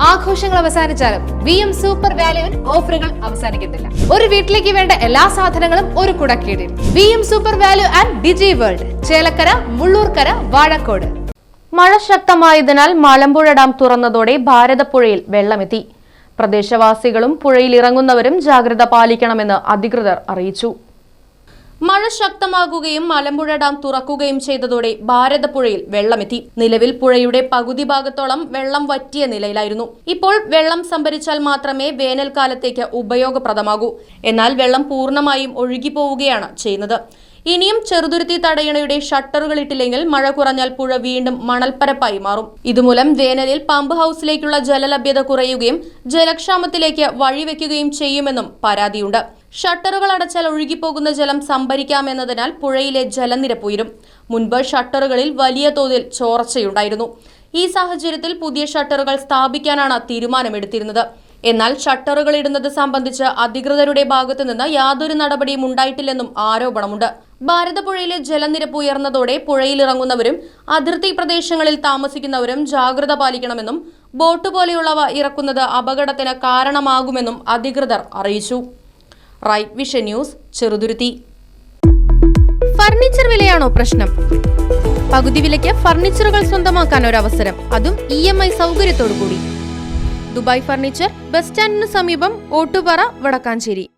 ആഘോഷങ്ങൾ അവസാനിച്ചാലും VM super വാല്യുവിൽ ഓഫറുകൾ അവസാനിക്കുന്നില്ല. ഒരു വീട്ടിലേക്ക് വേണ്ട എല്ലാ സാധനങ്ങളും ഒരു കുടക്കീഴിൽ. VM super value and digi world, Chelakkara, Mulloorkara, Vazhakode. മഴ ശക്തമായതിനാൽ മലമ്പുഴ ഡാം തുറന്നതോടെ ഭാരതപ്പുഴയിൽ വെള്ളമെത്തി. പ്രദേശവാസികളും പുഴയിൽ ഇറങ്ങുന്നവരും ജാഗ്രത പാലിക്കണമെന്ന് അധികൃതർ അറിയിച്ചു. മഴ ശക്തമാകുകയും മലമ്പുഴ ഡാം തുറക്കുകയും ചെയ്തതോടെ ഭാരതപ്പുഴയിൽ വെള്ളമെത്തി. നിലവിൽ പുഴയുടെ പകുതി ഭാഗത്തോളം വെള്ളം വറ്റിയ നിലയിലായിരുന്നു. ഇപ്പോൾ വെള്ളം സംഭരിച്ചാൽ മാത്രമേ വേനൽക്കാലത്തേക്ക് ഉപയോഗപ്രദമാകൂ. എന്നാൽ വെള്ളം പൂർണ്ണമായും ഒഴുകിപ്പോവുകയാണ് ചെയ്യുന്നത്. ഇനിയും ചെറുതുരുത്തി തടയണയുടെ ഷട്ടറുകൾ ഇട്ടില്ലെങ്കിൽ മഴ കുറഞ്ഞാൽ പുഴ വീണ്ടും മണൽപ്പരപ്പായി മാറും. ഇതുമൂലം വേനലിൽ പമ്പ് ഹൌസിലേക്കുള്ള ജലലഭ്യത കുറയുകയും ജലക്ഷാമത്തിലേക്ക് വഴിവെക്കുകയും ചെയ്യുമെന്നും പരാതിയുണ്ട്. ഷട്ടറുകൾ അടച്ചാൽ ഒഴുകിപ്പോകുന്ന ജലം സംഭരിക്കാമെന്നതിനാൽ പുഴയിലെ ജലനിരപ്പ് ഉയരും. മുൻപ് ഷട്ടറുകളിൽ വലിയ തോതിൽ ചോർച്ചയുണ്ടായിരുന്നു. ഈ സാഹചര്യത്തിൽ പുതിയ ഷട്ടറുകൾ സ്ഥാപിക്കാനാണ് തീരുമാനമെടുത്തിരുന്നത്. എന്നാൽ ഷട്ടറുകൾ ഇടുന്നത് സംബന്ധിച്ച് അധികൃതരുടെ ഭാഗത്തു നിന്ന് യാതൊരു നടപടിയും ഉണ്ടായിട്ടില്ലെന്നും ആരോപണമുണ്ട്. ഭാരതപ്പുഴയിലെ ജലനിരപ്പ് ഉയർന്നതോടെ പുഴയിലിറങ്ങുന്നവരും അതിർത്തി പ്രദേശങ്ങളിൽ താമസിക്കുന്നവരും ജാഗ്രത പാലിക്കണമെന്നും ബോട്ട് പോലെയുള്ളവ ഇറക്കുന്നത് അപകടത്തിന് കാരണമാകുമെന്നും അധികൃതർ അറിയിച്ചു. Right vision news, Cheruthuruthy. Furniture വിലയാണോ പ്രശ്നം? പകുതി വിലയ്ക്ക് ഫർണിച്ചറുകൾ സ്വന്തമാക്കാൻ ഒരു അവസരം, അതും EMI സൗകര്യത്തോടു കൂടി. ദുബായ് ഫർണിച്ചർ, ബസ് സ്റ്റാൻഡിന് സമീപം, ഓട്ടുപാറ, വടക്കാഞ്ചേരി.